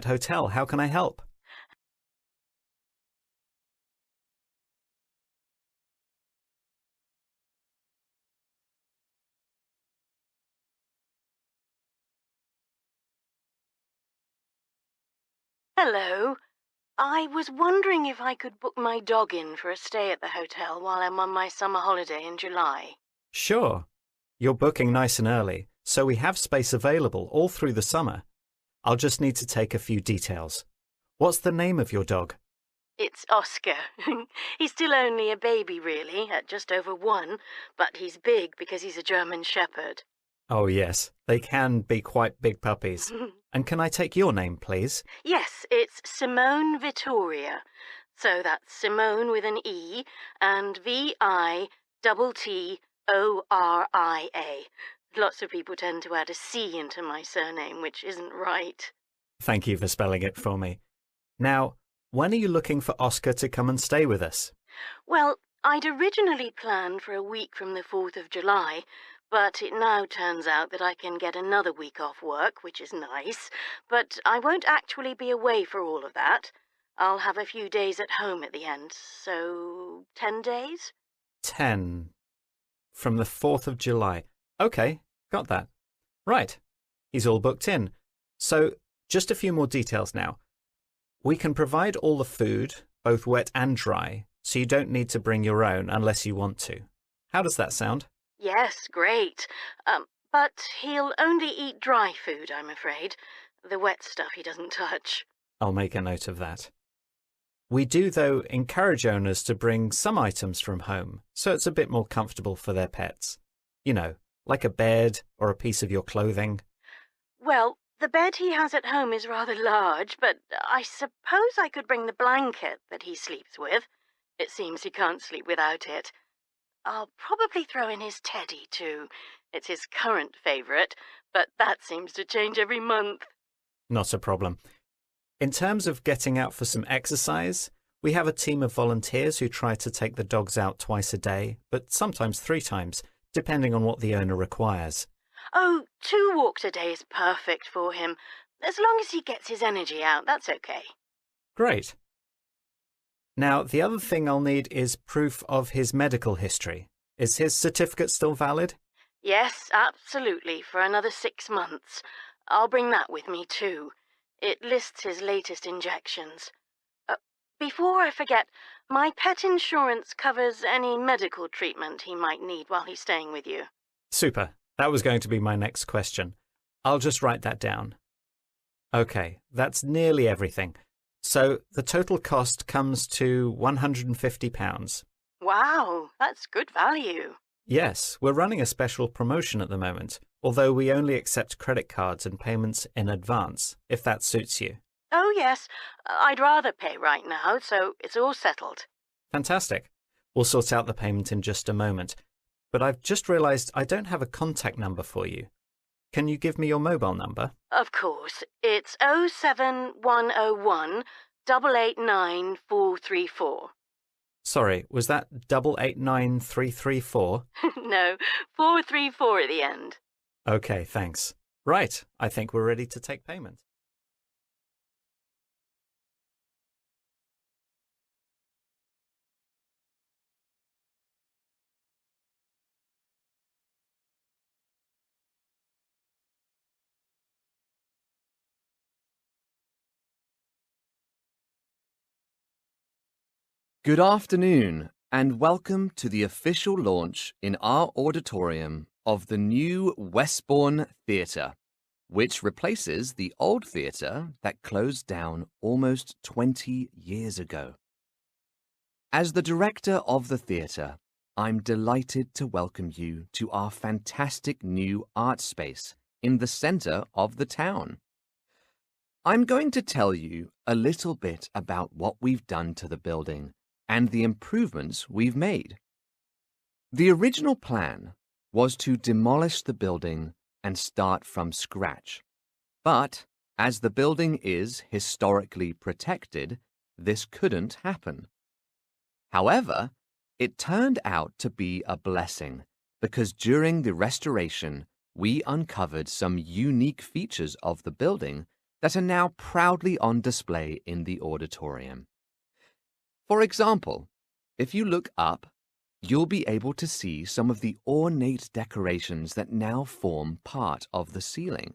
Hotel. How can I help? Hello. I was wondering if I could book my dog in for a stay at the hotel while I'm on my summer holiday in July. Sure. You're booking nice and early, so we have space available all through the summer. I'll just need to take a few details. What's the name of your dog? It's Oscar. He's still only a baby, really, at just over 1, but he's big because he's a German Shepherd. Oh, yes. They can be quite big puppies. And can I take your name, please? Yes, it's Simone Vittoria. So that's Simone with an E and Vittoria. Lots of people tend to add a C into my surname, which isn't right. Thank you for spelling it for me. Now, when are you looking for Oscar to come and stay with us? Well, I'd originally planned for a week from the 4th of July, but it now turns out that I can get another week off work, which is nice, but I won't actually be away for all of that. I'll have a few days at home at the end, so 10 days? 10. From the 4th of July. Okay, got that. Right, he's all booked in. So, just a few more details now. We can provide all the food, both wet and dry, so you don't need to bring your own unless you want to. How does that sound? Yes, great. But he'll only eat dry food, I'm afraid. The wet stuff he doesn't touch. I'll make a note of that. We do, though, encourage owners to bring some items from home, so it's a bit more comfortable for their pets. You know, like a bed or a piece of your clothing. Well, the bed he has at home is rather large, but I suppose I could bring the blanket that he sleeps with. It seems he can't sleep without it. I'll probably throw in his teddy, too. It's his current favourite, but that seems to change every month. Not a problem. In terms of getting out for some exercise, we have a team of volunteers who try to take the dogs out twice a day, but sometimes 3 times, depending on what the owner requires. Oh, 2 walks a day is perfect for him. As long as he gets his energy out, that's okay. Great. Now, the other thing I'll need is proof of his medical history. Is his certificate still valid? Yes, absolutely, for another 6 months. I'll bring that with me, too. It lists his latest injections. Before I forget, my pet insurance covers any medical treatment he might need while he's staying with you. Super. That was going to be my next question. I'll just write that down. Okay, that's nearly everything. So the total cost comes to £150. Wow, that's good value. Yes, we're running a special promotion at the moment, although we only accept credit cards and payments in advance, if that suits you. Oh, yes. I'd rather pay right now, so it's all settled. Fantastic. We'll sort out the payment in just a moment. But I've just realised I don't have a contact number for you. Can you give me your mobile number? Of course. It's 07101 889 434. Sorry, was that 889334? No, 434 at the end. Okay, thanks. Right, I think we're ready to take payment. Good afternoon, and welcome to the official launch in our auditorium of the new Westbourne Theatre, which replaces the old theatre that closed down almost 20 years ago. As the director of the theatre, I'm delighted to welcome you to our fantastic new art space in the centre of the town. I'm going to tell you a little bit about what we've done to the building and the improvements we've made. The original plan was to demolish the building and start from scratch. But as the building is historically protected, this couldn't happen. However, it turned out to be a blessing because during the restoration, we uncovered some unique features of the building that are now proudly on display in the auditorium. For example, if you look up, you'll be able to see some of the ornate decorations that now form part of the ceiling.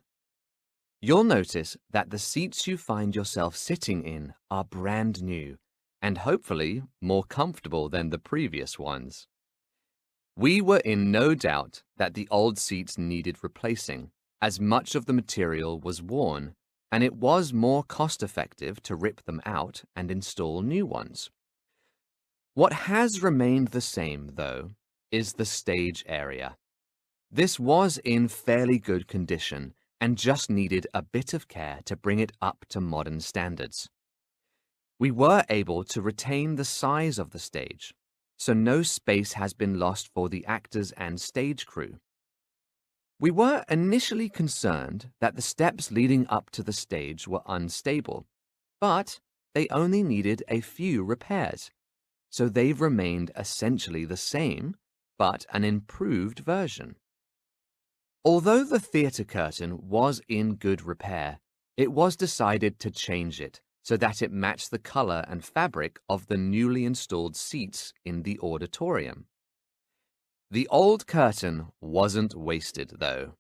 You'll notice that the seats you find yourself sitting in are brand new and hopefully more comfortable than the previous ones. We were in no doubt that the old seats needed replacing, as much of the material was worn, and it was more cost-effective to rip them out and install new ones. What has remained the same, though, is the stage area. This was in fairly good condition and just needed a bit of care to bring it up to modern standards. We were able to retain the size of the stage, so no space has been lost for the actors and stage crew. We were initially concerned that the steps leading up to the stage were unstable, but they only needed a few repairs, so they've remained essentially the same, but an improved version. Although the theatre curtain was in good repair, it was decided to change it so that it matched the colour and fabric of the newly installed seats in the auditorium. The old curtain wasn't wasted, though.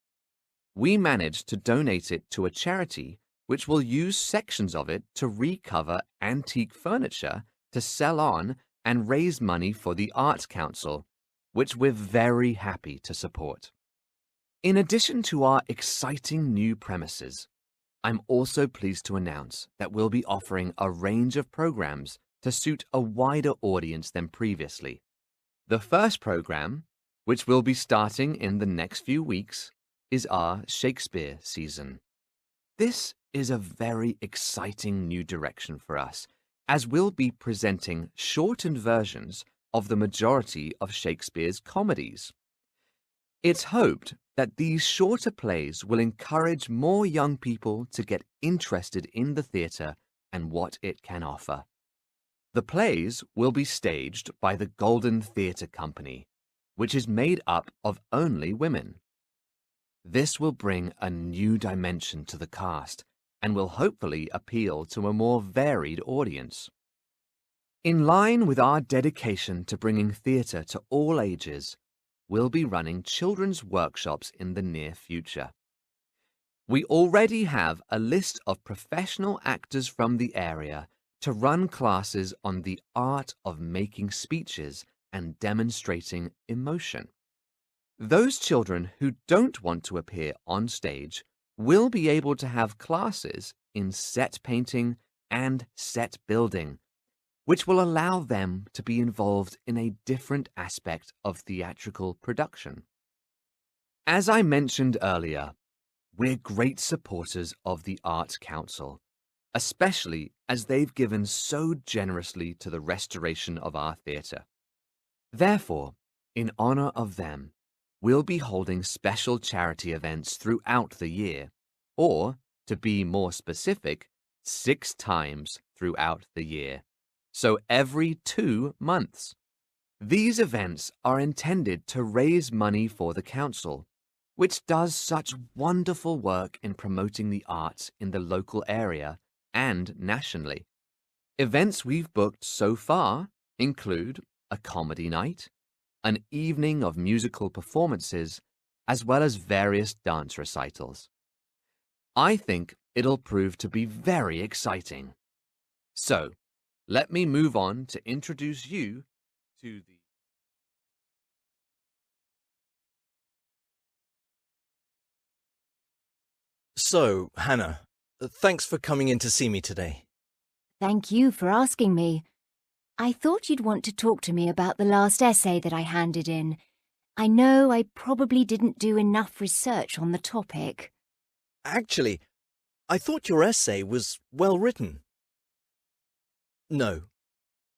We managed to donate it to a charity which will use sections of it to recover antique furniture to sell on and raise money for the Arts Council, which we're very happy to support. In addition to our exciting new premises, I'm also pleased to announce that we'll be offering a range of programs to suit a wider audience than previously. The first program, which will be starting in the next few weeks, is our Shakespeare season. This is a very exciting new direction for us, as we'll be presenting shortened versions of the majority of Shakespeare's comedies. It's hoped that these shorter plays will encourage more young people to get interested in the theatre and what it can offer. The plays will be staged by the Golden Theatre Company, which is made up of only women. This will bring a new dimension to the cast and will hopefully appeal to a more varied audience. In line with our dedication to bringing theatre to all ages, we'll be running children's workshops in the near future. We already have a list of professional actors from the area to run classes on the art of making speeches and demonstrating emotion. Those children who don't want to appear on stage will be able to have classes in set painting and set building, which will allow them to be involved in a different aspect of theatrical production. As I mentioned earlier, we're great supporters of the Arts Council, especially as they've given so generously to the restoration of our theatre. Therefore, in honour of them, we'll be holding special charity events throughout the year, or, to be more specific, 6 times throughout the year. So every 2 months. These events are intended to raise money for the council, which does such wonderful work in promoting the arts in the local area and nationally. Events we've booked so far include a comedy night, an evening of musical performances, as well as various dance recitals. I think it'll prove to be very exciting. So, let me move on to introduce you to the... So, Hannah, thanks for coming in to see me today. Thank you for asking me. I thought you'd want to talk to me about the last essay that I handed in. I know I probably didn't do enough research on the topic. Actually, I thought your essay was well written. No,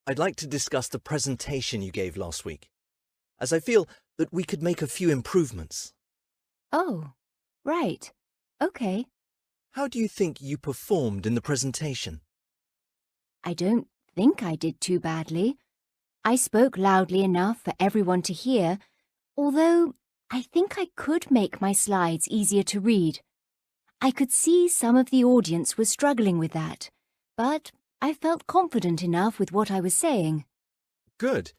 I'd like to discuss the presentation you gave last week, as I feel that we could make a few improvements. Oh, right. Okay. How do you think you performed in the presentation? I don't think I did too badly. I spoke loudly enough for everyone to hear, although I think I could make my slides easier to read. I could see some of the audience was struggling with that, but I felt confident enough with what I was saying. Good.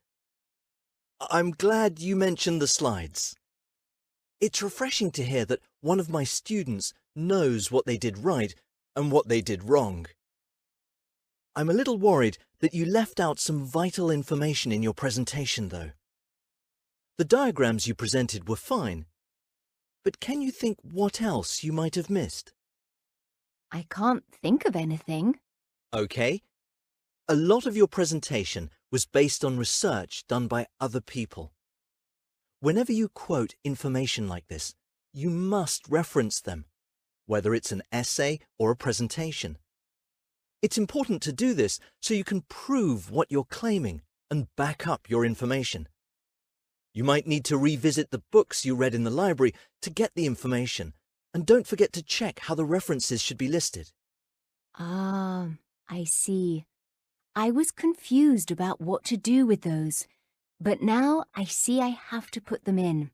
I'm glad you mentioned the slides. It's refreshing to hear that one of my students knows what they did right and what they did wrong. I'm a little worried that you left out some vital information in your presentation, though. The diagrams you presented were fine, but can you think what else you might have missed? I can't think of anything. Okay. A lot of your presentation was based on research done by other people. Whenever you quote information like this, you must reference them, whether it's an essay or a presentation. It's important to do this so you can prove what you're claiming and back up your information. You might need to revisit the books you read in the library to get the information, and don't forget to check how the references should be listed. Ah, I see. I was confused about what to do with those, but now I see I have to put them in.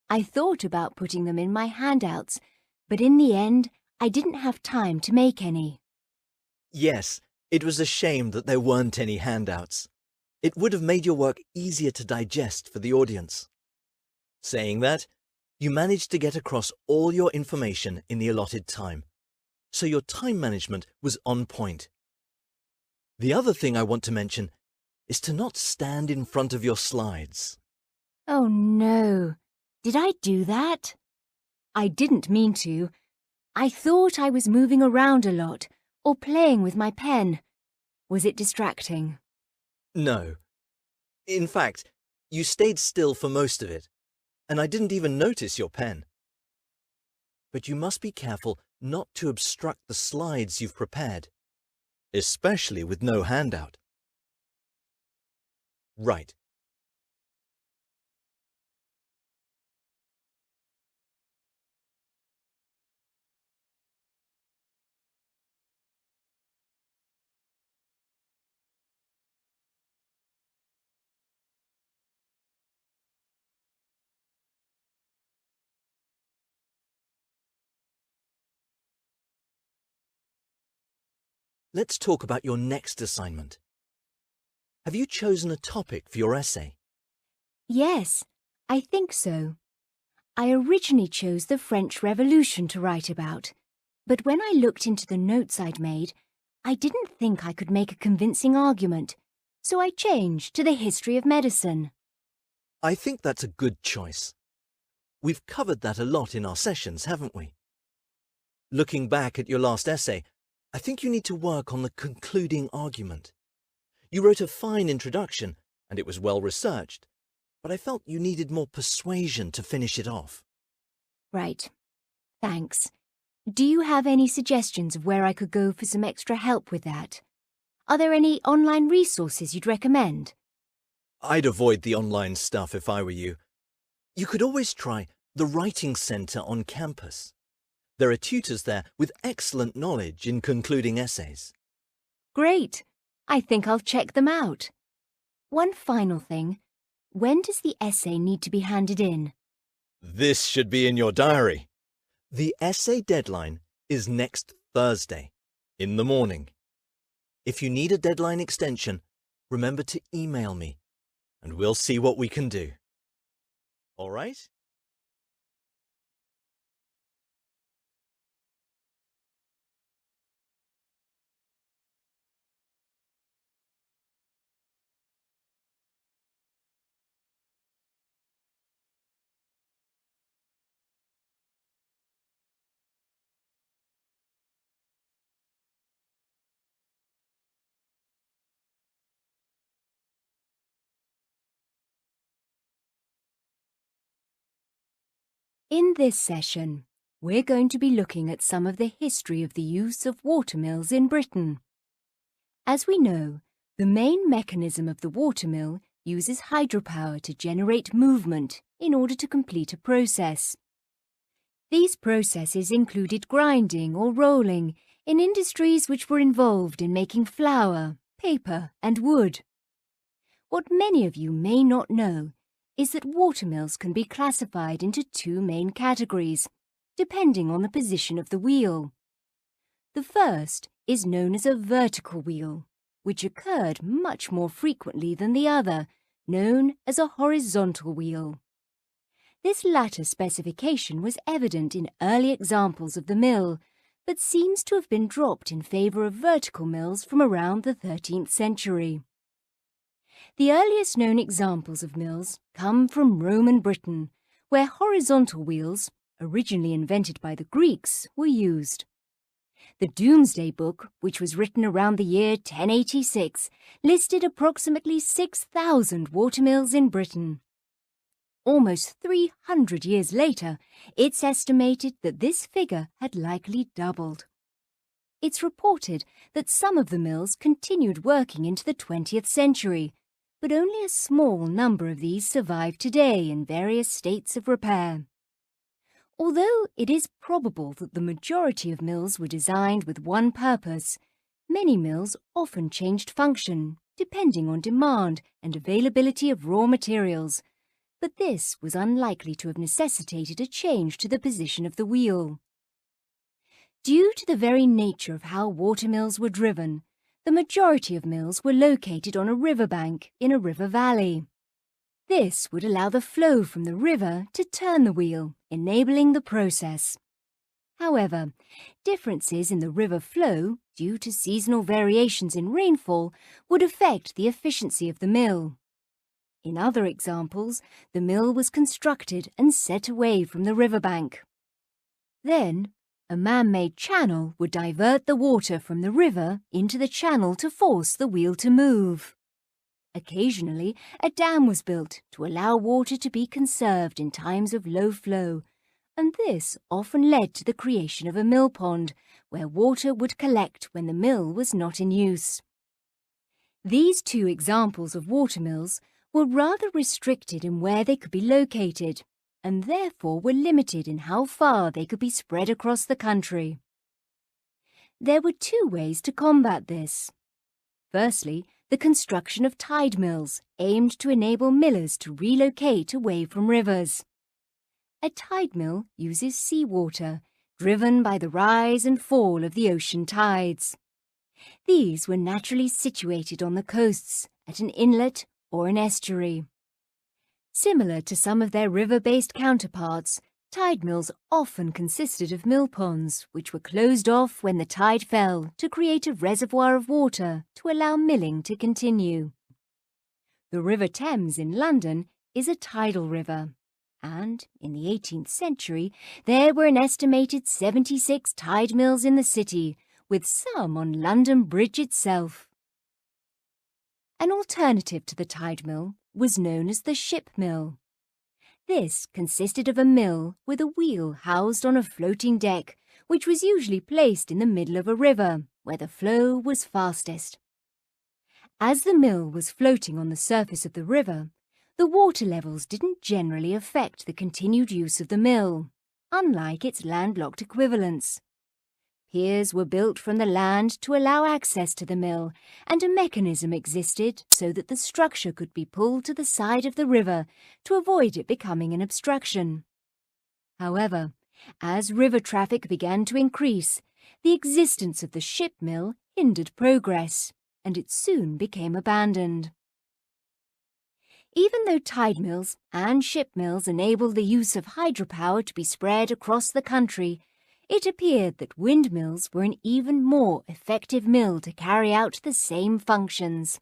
I thought about putting them in my handouts, but in the end, I didn't have time to make any. Yes, it was a shame that there weren't any handouts. It would have made your work easier to digest for the audience. Saying that, you managed to get across all your information in the allotted time, so your time management was on point. The other thing I want to mention is to not stand in front of your slides. Oh no, did I do that? I didn't mean to. I thought I was moving around a lot or playing with my pen. Was it distracting? No. In fact, you stayed still for most of it, and I didn't even notice your pen. But you must be careful not to obstruct the slides you've prepared, especially with no handout. Right. Let's talk about your next assignment. Have you chosen a topic for your essay? Yes, I think so. I originally chose the French Revolution to write about, but when I looked into the notes I'd made, I didn't think I could make a convincing argument, so I changed to the history of medicine. I think that's a good choice. We've covered that a lot in our sessions, haven't we? Looking back at your last essay, I think you need to work on the concluding argument. You wrote a fine introduction, and it was well researched, but I felt you needed more persuasion to finish it off. Right. Thanks. Do you have any suggestions of where I could go for some extra help with that? Are there any online resources you'd recommend? I'd avoid the online stuff if I were you. You could always try the Writing Centre on campus. There are tutors there with excellent knowledge in concluding essays. Great. I think I'll check them out. One final thing. When does the essay need to be handed in? This should be in your diary. The essay deadline is next Thursday, in the morning. If you need a deadline extension, remember to email me, and we'll see what we can do. All right? In this session, we're going to be looking at some of the history of the use of watermills in Britain. As we know, the main mechanism of the watermill uses hydropower to generate movement in order to complete a process. These processes included grinding or rolling in industries which were involved in making flour, paper, and wood. What many of you may not know is that watermills can be classified into two main categories: depending on the position of the wheel. The first is known as a vertical wheel, which occurred much more frequently than the other, known as a horizontal wheel. This latter specification was evident in early examples of the mill, but seems to have been dropped in favour of vertical mills from around the 13th century. The earliest known examples of mills come from Roman Britain, where horizontal wheels, originally invented by the Greeks, were used. The Domesday Book, which was written around the year 1086, listed approximately 6,000 watermills in Britain. Almost 300 years later, it's estimated that this figure had likely doubled. It's reported that some of the mills continued working into the 20th century, but only a small number of these survive today in various states of repair. Although it is probable that the majority of mills were designed with one purpose, many mills often changed function, depending on demand and availability of raw materials, but this was unlikely to have necessitated a change to the position of the wheel. Due to the very nature of how watermills were driven, the majority of mills were located on a riverbank in a river valley. This would allow the flow from the river to turn the wheel, enabling the process. However, differences in the river flow, due to seasonal variations in rainfall, would affect the efficiency of the mill. In other examples, the mill was constructed and set away from the riverbank. Then, a man-made channel would divert the water from the river into the channel to force the wheel to move. Occasionally, a dam was built to allow water to be conserved in times of low flow, and this often led to the creation of a mill pond, where water would collect when the mill was not in use. These two examples of watermills were rather restricted in where they could be located, and therefore were limited in how far they could be spread across the country. There were two ways to combat this. Firstly, the construction of tide mills aimed to enable millers to relocate away from rivers. A tide mill uses seawater, driven by the rise and fall of the ocean tides. These were naturally situated on the coasts, at an inlet or an estuary. Similar to some of their river-based counterparts, tide mills often consisted of mill ponds, which were closed off when the tide fell to create a reservoir of water to allow milling to continue. The River Thames in London is a tidal river, and in the 18th century there were an estimated 76 tide mills in the city, with some on London Bridge itself. An alternative to the tide mill was known as the ship mill. This consisted of a mill with a wheel housed on a floating deck, which was usually placed in the middle of a river, where the flow was fastest. As the mill was floating on the surface of the river, the water levels didn't generally affect the continued use of the mill, unlike its landlocked equivalents. Piers were built from the land to allow access to the mill, and a mechanism existed so that the structure could be pulled to the side of the river to avoid it becoming an obstruction. However, as river traffic began to increase, the existence of the ship mill hindered progress, and it soon became abandoned. Even though tide mills and ship mills enabled the use of hydropower to be spread across the country, it appeared that windmills were an even more effective mill to carry out the same functions.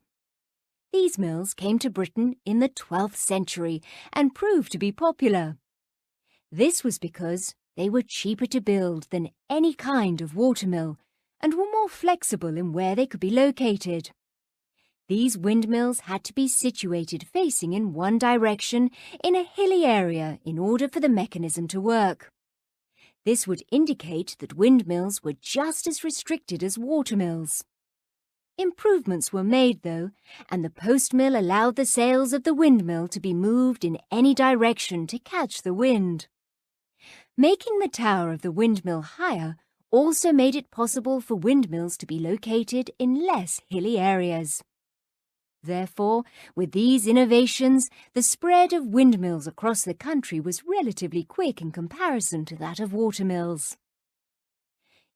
These mills came to Britain in the 12th century and proved to be popular. This was because they were cheaper to build than any kind of watermill and were more flexible in where they could be located. These windmills had to be situated facing in one direction in a hilly area in order for the mechanism to work. This would indicate that windmills were just as restricted as watermills. Improvements were made, though, and the post mill allowed the sails of the windmill to be moved in any direction to catch the wind. Making the tower of the windmill higher also made it possible for windmills to be located in less hilly areas. Therefore, with these innovations, the spread of windmills across the country was relatively quick in comparison to that of watermills.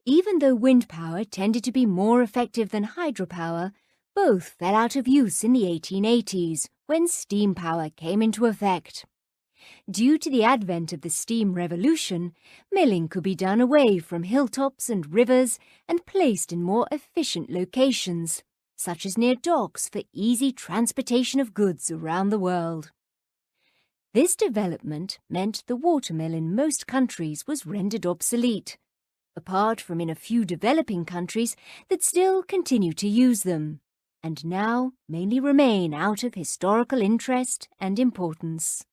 Even though wind power tended to be more effective than hydropower, both fell out of use in the 1880s when steam power came into effect. Due to the advent of the steam revolution, milling could be done away from hilltops and rivers and placed in more efficient locations, such as near docks for easy transportation of goods around the world. This development meant the watermill in most countries was rendered obsolete, apart from in a few developing countries that still continue to use them, and now mainly remain out of historical interest and importance.